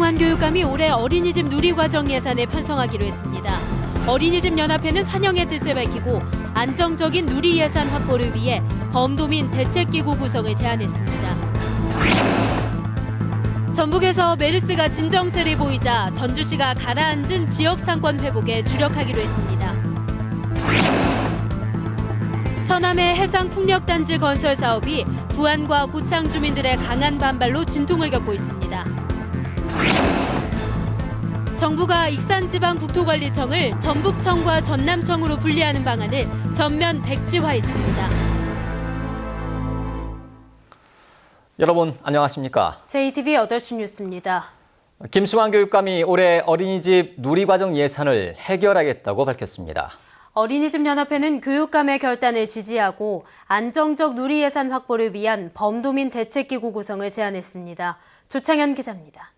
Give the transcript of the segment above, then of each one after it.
김승환 교육감이 올해 어린이집 누리과정 예산을 편성하기로 했습니다. 어린이집 연합회는 환영의 뜻을 밝히고 안정적인 누리 예산 확보를 위해 범도민 대책기구 구성을 제안했습니다. 전북에서 메르스가 진정세를 보이자 전주시가 가라앉은 지역 상권 회복에 주력하기로 했습니다. 서남의 해상풍력단지 건설 사업이 부안과 고창 주민들의 강한 반발로 진통을 겪고 있습니다. 정부가 익산지방국토관리청을 전북청과 전남청으로 분리하는 방안을 전면 백지화했습니다. 여러분 안녕하십니까? JTV 8시 뉴스입니다. 김승환 교육감이 올해 어린이집 누리과정 예산을 해결하겠다고 밝혔습니다. 어린이집 연합회는 교육감의 결단을 지지하고 안정적 누리 예산 확보를 위한 범도민 대책기구 구성을 제안했습니다. 조창현 기자입니다.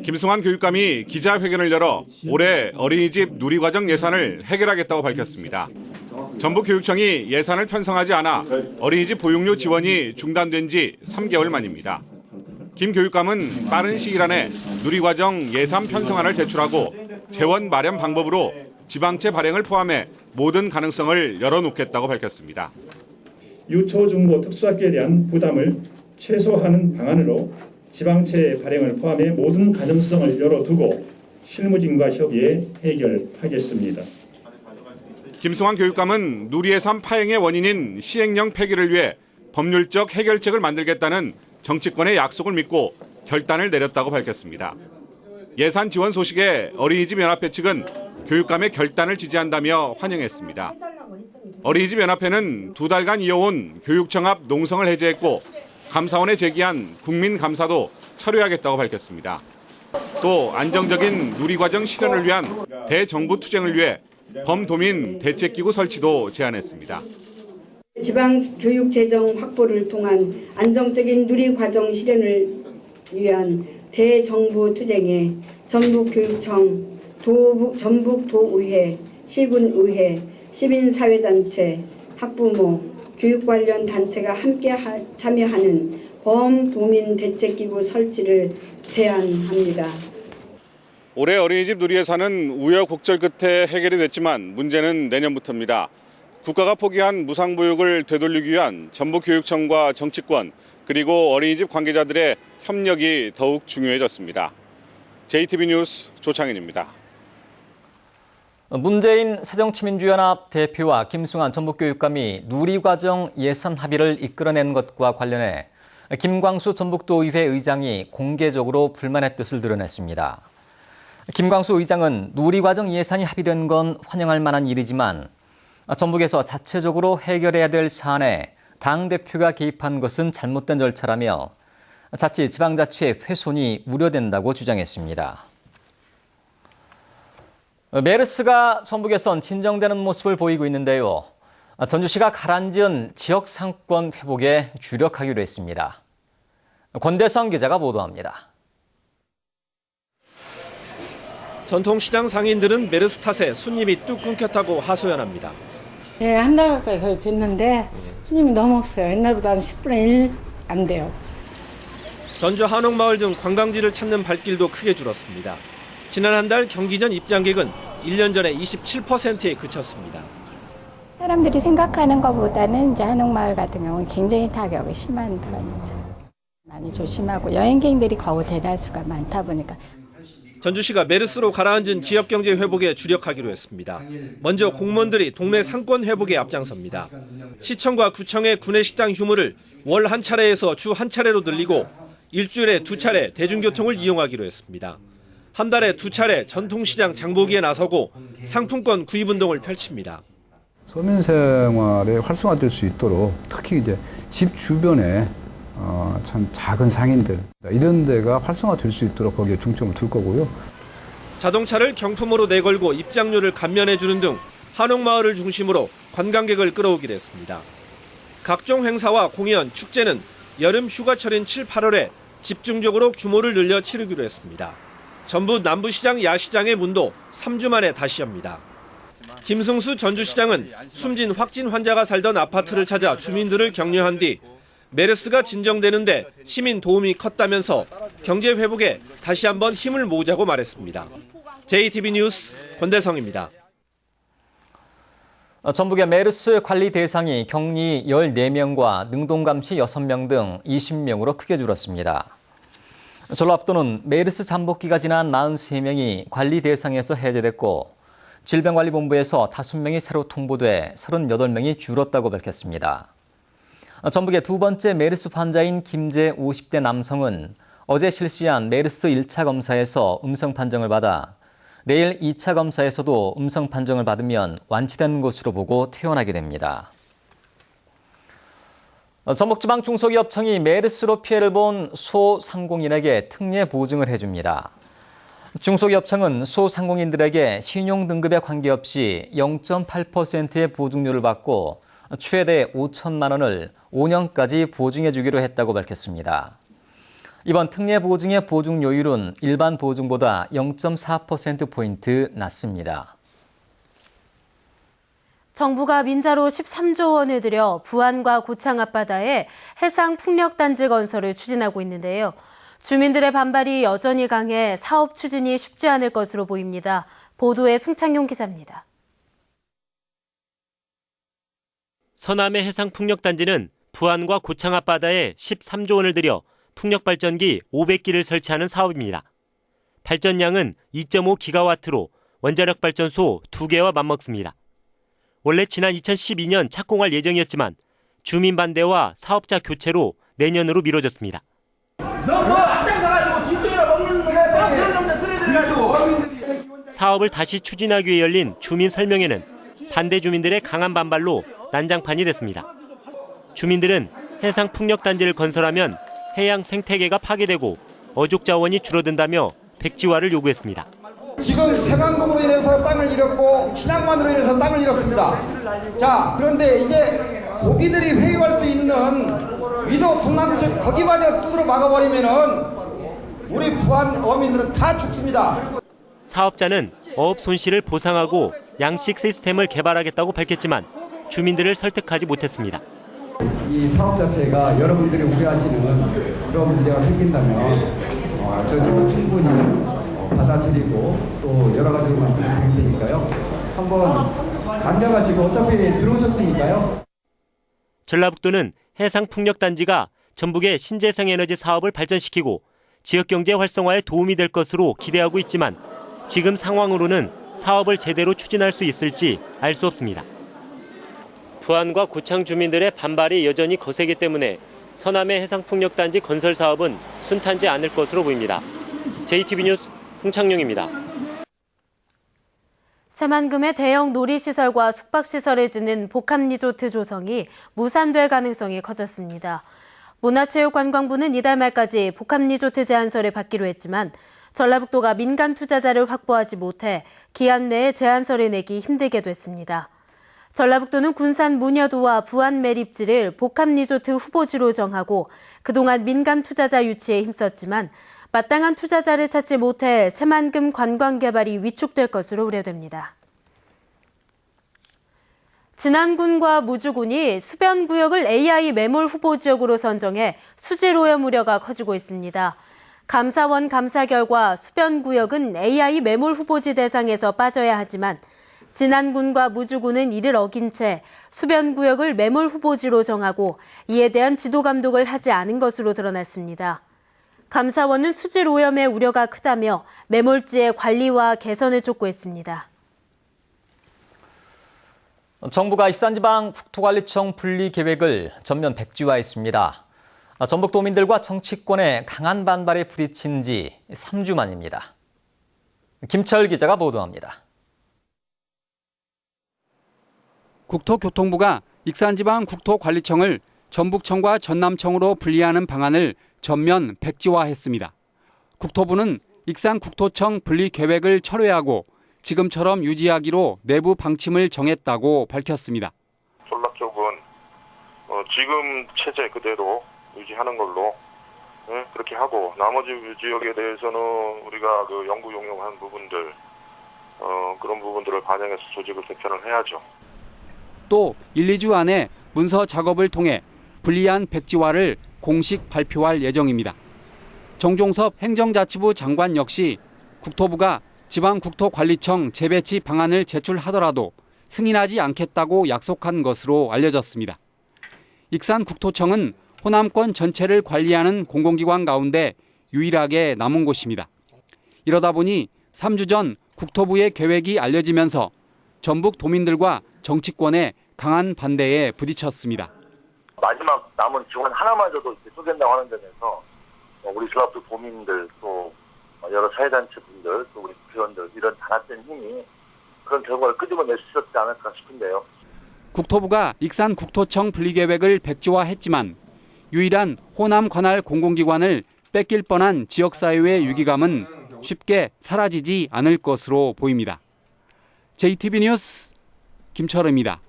김승환 교육감이 기자회견을 열어 올해 어린이집 누리과정 예산을 해결하겠다고 밝혔습니다. 전북교육청이 예산을 편성하지 않아 어린이집 보육료 지원이 중단된 지 3개월 만입니다. 김 교육감은 빠른 시일 안에 누리과정 예산 편성안을 제출하고 재원 마련 방법으로 지방채 발행을 포함해 모든 가능성을 열어놓겠다고 밝혔습니다. 유초, 중고, 특수학교에 대한 부담을 최소화하는 방안으로 지방채 발행을 포함해 모든 가능성을 열어두고 실무진과 협의해 해결하겠습니다. 김승환 교육감은 누리예산 파행의 원인인 시행령 폐기를 위해 법률적 해결책을 만들겠다는 정치권의 약속을 믿고 결단을 내렸다고 밝혔습니다. 예산 지원 소식에 어린이집 연합회 측은 교육감의 결단을 지지한다며 환영했습니다. 어린이집 연합회는 2달간 이어온 교육청 앞 농성을 해제했고 감사원에 제기한 국민감사도 철회하겠다고 밝혔습니다. 또 안정적인 누리과정 실현을 위한 대정부 투쟁을 위해 범도민 대책기구 설치도 제안했습니다. 지방교육 재정 확보를 통한 안정적인 누리과정 실현을 위한 대정부 투쟁에 전북교육청, 전북도의회, 시군의회, 시민사회단체, 학부모, 교육 관련 단체가 함께 참여하는 범도민 대책기구 설치를 제안합니다. 올해 어린이집 누리예산은 우여곡절 끝에 해결이 됐지만 문제는 내년부터입니다. 국가가 포기한 무상보육을 되돌리기 위한 전북교육청과 정치권 그리고 어린이집 관계자들의 협력이 더욱 중요해졌습니다. JTB 뉴스 조창현입니다. 문재인 새정치민주연합 대표와 김승환 전북교육감이 누리과정 예산 합의를 이끌어낸 것과 관련해 김광수 전북도의회 의장이 공개적으로 불만의 뜻을 드러냈습니다. 김광수 의장은 누리과정 예산이 합의된 건 환영할 만한 일이지만 전북에서 자체적으로 해결해야 될 사안에 당대표가 개입한 것은 잘못된 절차라며 자칫 지방자치의 훼손이 우려된다고 주장했습니다. 메르스가 전북에선 진정되는 모습을 보이고 있는데요. 전주시가 가라앉은 지역 상권 회복에 주력하기로 했습니다. 권대성 기자가 보도합니다. 전통시장 상인들은 메르스 탓에 손님이 뚝 끊겼다고 하소연합니다. 네, 한 달 가까이 거의 됐는데 손님이 너무 없어요. 옛날보다 한 10분의 1 안 돼요. 전주 한옥마을 등 관광지를 찾는 발길도 크게 줄었습니다. 지난 한 달 경기전 입장객은 1년 전에 27%에 그쳤습니다. 사람들이 생각하는 것보다는 이제 한옥마을 같은 경우는 굉장히 타격이 심한 편이죠. 많이 조심하고 여행객들이 거의 대다수가 많다 보니까. 전주시가 메르스로 가라앉은 지역경제 회복에 주력하기로 했습니다. 먼저 공무원들이 동네 상권 회복에 앞장섭니다. 시청과 구청의 구내식당 휴무를 월 한 차례에서 주 한 차례로 늘리고 일주일에 2차례 대중교통을 이용하기로 했습니다. 한 달에 2차례 전통시장 장보기에 나서고 상품권 구입운동을 펼칩니다. 서민생활에 활성화될 수 있도록 특히 이제 집 주변에 참 작은 상인들 이런 데가 활성화될 수 있도록 거기에 중점을 둘 거고요. 자동차를 경품으로 내걸고 입장료를 감면해주는 등 한옥마을을 중심으로 관광객을 끌어오기로 했습니다. 각종 행사와 공연, 축제는 여름 휴가철인 7, 8월에 집중적으로 규모를 늘려 치르기로 했습니다. 전북 남부시장 야시장의 문도 3주 만에 다시 엽니다. 김승수 전주시장은 숨진 확진 환자가 살던 아파트를 찾아 주민들을 격려한 뒤 메르스가 진정되는데 시민 도움이 컸다면서 경제 회복에 다시 한번 힘을 모으자고 말했습니다. JTB 뉴스 권대성입니다. 전북의 메르스 관리 대상이 격리 14명과 능동감치 6명 등 20명으로 크게 줄었습니다. 전라북도는 메르스 잠복기가 지난 43명이 관리 대상에서 해제됐고 질병관리본부에서 5명이 새로 통보돼 38명이 줄었다고 밝혔습니다. 전북의 두 번째 메르스 환자인 김제 50대 남성은 어제 실시한 메르스 1차 검사에서 음성 판정을 받아 내일 2차 검사에서도 음성 판정을 받으면 완치된 것으로 보고 퇴원하게 됩니다. 전북지방중소기업청이 메르스로 피해를 본 소상공인에게 특례 보증을 해줍니다. 중소기업청은 소상공인들에게 신용등급에 관계없이 0.8%의 보증료를 받고 최대 5천만 원을 5년까지 보증해 주기로 했다고 밝혔습니다. 이번 특례 보증의 보증료율은 일반 보증보다 0.4%포인트 낮습니다. 정부가 민자로 13조 원을 들여 부안과 고창 앞바다에 해상 풍력단지 건설을 추진하고 있는데요. 주민들의 반발이 여전히 강해 사업 추진이 쉽지 않을 것으로 보입니다. 보도에 송창용 기자입니다. 서남의 해상 풍력단지는 부안과 고창 앞바다에 13조 원을 들여 풍력발전기 500기를 설치하는 사업입니다. 발전량은 2.5기가와트로 원자력 발전소 2개와 맞먹습니다. 원래 지난 2012년 착공할 예정이었지만 주민 반대와 사업자 교체로 내년으로 미뤄졌습니다. 사업을 다시 추진하기 위해 열린 주민 설명회는 반대 주민들의 강한 반발로 난장판이 됐습니다. 주민들은 해상 풍력단지를 건설하면 해양 생태계가 파괴되고 어족 자원이 줄어든다며 백지화를 요구했습니다. 지금 새만금으로 인해서 땅을 잃었고 신항만으로 인해서 땅을 잃었습니다. 자, 그런데 이제 고기들이 회유할 수 있는 위도 동남측 거기마저 두드러 막아버리면은 우리 부안 어민들은 다 죽습니다. 사업자는 어업 손실을 보상하고 양식 시스템을 개발하겠다고 밝혔지만 주민들을 설득하지 못했습니다. 이 사업 자체가 여러분들이 우려하시는 그런 문제가 생긴다면 저희도 충분히 받아들이고 또 여러 가지로 말씀을 드릴 테니까요. 한번 간장하시고 어차피 들어오셨으니까요. 전라북도는 해상 풍력단지가 전북의 신재생 에너지 사업을 발전시키고 지역경제 활성화에 도움이 될 것으로 기대하고 있지만 지금 상황으로는 사업을 제대로 추진할 수 있을지 알 수 없습니다. 부안과 고창 주민들의 반발이 여전히 거세기 때문에 서남의 해상풍력단지 건설 사업은 순탄치 않을 것으로 보입니다. JTB 뉴스 홍창용입니다. 새만금의 대형 놀이시설과 숙박시설을 짓는 복합리조트 조성이 무산될 가능성이 커졌습니다. 문화체육관광부는 이달 말까지 복합리조트 제안서를 받기로 했지만 전라북도가 민간 투자자를 확보하지 못해 기한 내에 제안서를 내기 힘들게 됐습니다. 전라북도는 군산 문여도와 부안 매립지를 복합리조트 후보지로 정하고 그동안 민간 투자자 유치에 힘썼지만 마땅한 투자자를 찾지 못해 새만금 관광개발이 위축될 것으로 우려됩니다. 진안군과 무주군이 수변구역을 AI 매몰 후보지역으로 선정해 수질오염 우려가 커지고 있습니다. 감사원 감사 결과 수변구역은 AI 매몰 후보지 대상에서 빠져야 하지만 진안군과 무주군은 이를 어긴 채 수변구역을 매몰 후보지로 정하고 이에 대한 지도 감독을 하지 않은 것으로 드러났습니다. 감사원은 수질 오염의 우려가 크다며 매몰지의 관리와 개선을 촉구했습니다. 정부가 익산지방 국토관리청 분리 계획을 전면 백지화했습니다. 전북도민들과 정치권의 강한 반발에 부딪힌 지 3주 만입니다. 김철 기자가 보도합니다. 국토교통부가 익산지방 국토관리청을 전북청과 전남청으로 분리하는 방안을 전면 백지화했습니다. 국토부는 익산국토청 분리 계획을 철회하고 지금처럼 유지하기로 내부 방침을 정했다고 밝혔습니다. 전라 쪽은 지금 체제 그대로 유지하는 걸로 그렇게 하고 나머지 지역에 대해서는 우리가 그 연구 용역한 부분들 그런 부분들을 반영해서 조직을 개편을 해야죠. 또 1, 2주 안에 문서 작업을 통해 불리한 백지화를 공식 발표할 예정입니다. 정종섭 행정자치부 장관 역시 국토부가 지방국토관리청 재배치 방안을 제출하더라도 승인하지 않겠다고 약속한 것으로 알려졌습니다. 익산국토청은 호남권 전체를 관리하는 공공기관 가운데 유일하게 남은 곳입니다. 이러다 보니 3주 전 국토부의 계획이 알려지면서 전북 도민들과 정치권의 강한 반대에 부딪혔습니다. 마지막 남은 지원 하나마저도 쪼갠다고 하는 점에서 우리 전라도 도민들 또 여러 사회단체분들 또 우리 국회의원들 이런 단합된 힘이 그런 결과를 끄집어낼 수 있었지 않을까 싶은데요. 국토부가 익산국토청 분리계획을 백지화했지만 유일한 호남 관할 공공기관을 뺏길 뻔한 지역사회의 위기감은 쉽게 사라지지 않을 것으로 보입니다. JTB 뉴스 김철우입니다.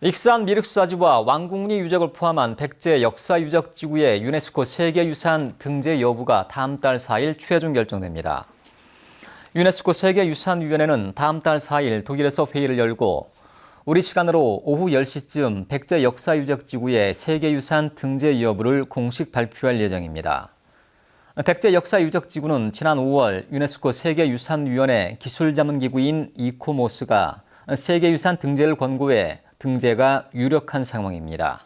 익산 미륵수사지와 왕궁리 유적을 포함한 백제 역사유적지구의 유네스코 세계유산 등재 여부가 다음 달 4일 최종 결정됩니다. 유네스코 세계유산위원회는 다음 달 4일 독일에서 회의를 열고 우리 시간으로 오후 10시쯤 백제 역사유적지구의 세계유산 등재 여부를 공식 발표할 예정입니다. 백제 역사유적지구는 지난 5월 유네스코 세계유산위원회 기술자문기구인 이코모스가 세계유산 등재를 권고해 등재가 유력한 상황입니다.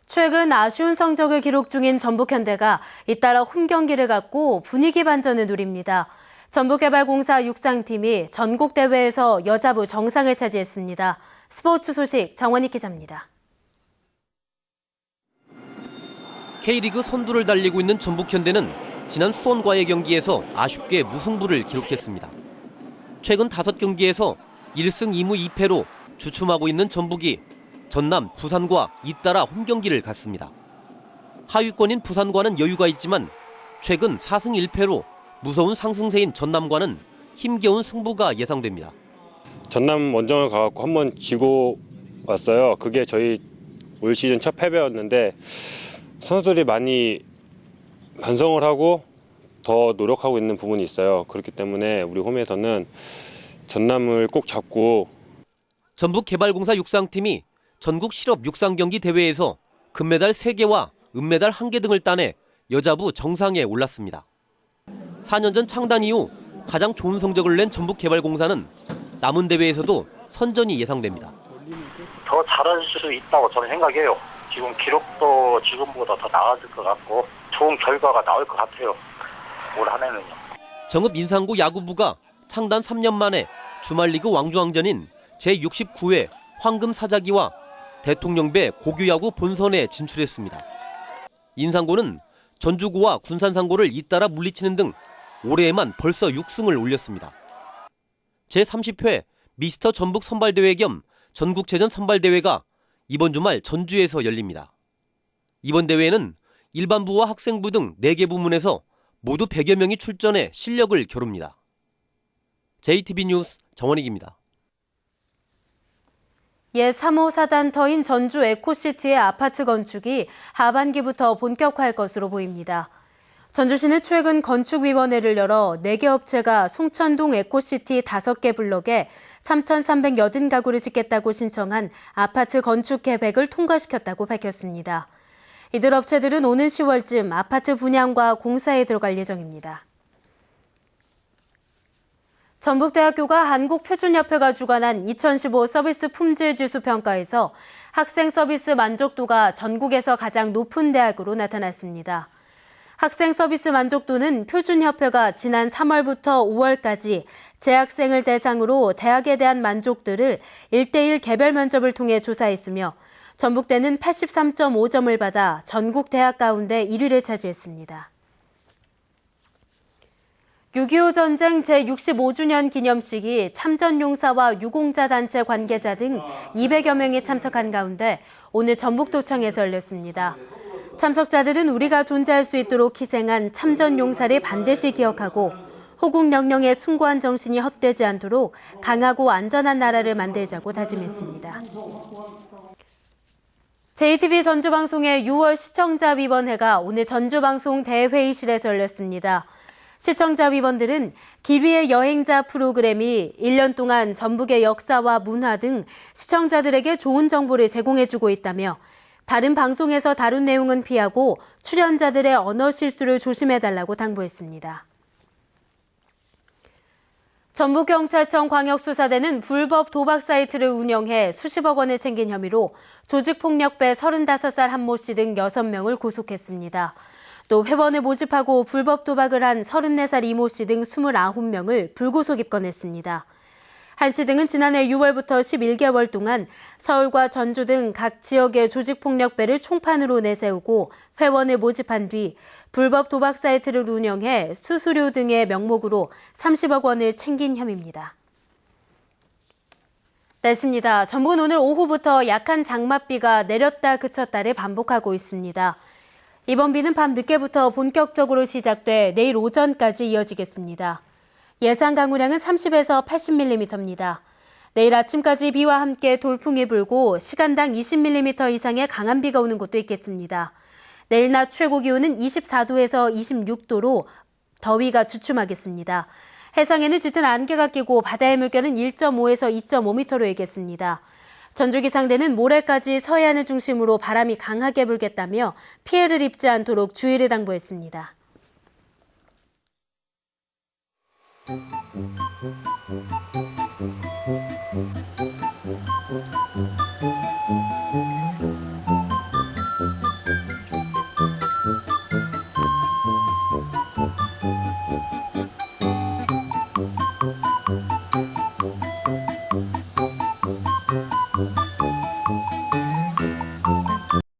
최근 아쉬운 성적을 기록 중인 전북현대가 잇따라 홈경기를 갖고 분위기 반전을 누립니다. 전북개발공사 육상팀이 전국대회에서 여자부 정상을 차지했습니다. 스포츠 소식 정원익 기자입니다. K리그 선두를 달리고 있는 전북현대는 지난 수원과의 경기에서 아쉽게 무승부를 기록했습니다. 최근 5경기에서 1승 2무 2패로 주춤하고 있는 전북이 전남, 부산과 잇따라 홈경기를 갖습니다. 하위권인 부산과는 여유가 있지만 최근 4승 1패로 무서운 상승세인 전남과는 힘겨운 승부가 예상됩니다. 전남 원정을 가갖고 한번 지고 왔어요. 그게 저희 올 시즌 첫 패배였는데 선수들이 많이 반성을 하고 더 노력하고 있는 부분이 있어요. 그렇기 때문에 우리 홈에서는 전남을 꼭 잡고. 전북개발공사 육상팀이 전국 실업 육상경기 대회에서 금메달 3개와 은메달 1개 등을 따내 여자부 정상에 올랐습니다. 4년 전 창단 이후 가장 좋은 성적을 낸 전북개발공사는 남은 대회에서도 선전이 예상됩니다. 더 잘할 수 있다고 저는 생각해요. 지금 기록도 지금보다 더 나아질 것 같고 좋은 결과가 나올 것 같아요. 올 한 해는요. 정읍 인상구 야구부가 창단 3년 만에 주말리그 왕중왕전인 제69회 황금사자기와 대통령배 고교야구 본선에 진출했습니다. 인상고는 전주고와 군산상고를 잇따라 물리치는 등 올해에만 벌써 6승을 올렸습니다. 제30회 미스터 전북 선발대회 겸 전국체전 선발대회가 이번 주말 전주에서 열립니다. 이번 대회에는 일반부와 학생부 등 4개 부문에서 모두 100여 명이 출전해 실력을 겨룹니다. JTB 뉴스 정원익입니다. 옛 3호 사단터인 전주 에코시티의 아파트 건축이 하반기부터 본격화할 것으로 보입니다. 전주시는 최근 건축위원회를 열어 4개 업체가 송천동 에코시티 5개 블록에 3,380가구를 짓겠다고 신청한 아파트 건축 계획을 통과시켰다고 밝혔습니다. 이들 업체들은 오는 10월쯤 아파트 분양과 공사에 들어갈 예정입니다. 전북대학교가 한국표준협회가 주관한 2015 서비스 품질지수 평가에서 학생 서비스 만족도가 전국에서 가장 높은 대학으로 나타났습니다. 학생 서비스 만족도는 표준협회가 지난 3월부터 5월까지 재학생을 대상으로 대학에 대한 만족도를 1:1 개별 면접을 통해 조사했으며 전북대는 83.5점을 받아 전국 대학 가운데 1위를 차지했습니다. 6.25 전쟁 제65주년 기념식이 참전용사와 유공자 단체 관계자 등 200여 명이 참석한 가운데 오늘 전북도청에서 열렸습니다. 참석자들은 우리가 존재할 수 있도록 희생한 참전용사를 반드시 기억하고 호국영령의 숭고한 정신이 헛되지 않도록 강하고 안전한 나라를 만들자고 다짐했습니다. JTB 전주방송의 6월 시청자위원회가 오늘 전주방송 대회의실에서 열렸습니다. 시청자 위원들은 길위의 여행자 프로그램이 1년 동안 전북의 역사와 문화 등 시청자들에게 좋은 정보를 제공해주고 있다며 다른 방송에서 다룬 내용은 피하고 출연자들의 언어 실수를 조심해달라고 당부했습니다. 전북경찰청 광역수사대는 불법 도박 사이트를 운영해 수십억 원을 챙긴 혐의로 조직폭력배 35살 한모 씨 등 6명을 구속했습니다. 또 회원을 모집하고 불법 도박을 한 34살 이모 씨 등 29명을 불구속 입건했습니다. 한 씨 등은 지난해 6월부터 11개월 동안 서울과 전주 등 각 지역의 조직폭력배를 총판으로 내세우고 회원을 모집한 뒤 불법 도박 사이트를 운영해 수수료 등의 명목으로 30억 원을 챙긴 혐의입니다. 날씨입니다. 전북은 오늘 오후부터 약한 장맛비가 내렸다 그쳤다를 반복하고 있습니다. 이번 비는 밤 늦게부터 본격적으로 시작돼 내일 오전까지 이어지겠습니다. 예상 강우량은 30에서 80mm입니다. 내일 아침까지 비와 함께 돌풍이 불고 시간당 20mm 이상의 강한 비가 오는 곳도 있겠습니다. 내일 낮 최고 기온은 24도에서 26도로 더위가 주춤하겠습니다. 해상에는 짙은 안개가 끼고 바다의 물결은 1.5에서 2.5m로 일겠습니다. 전주기상대는 모레까지 서해안을 중심으로 바람이 강하게 불겠다며 피해를 입지 않도록 주의를 당부했습니다.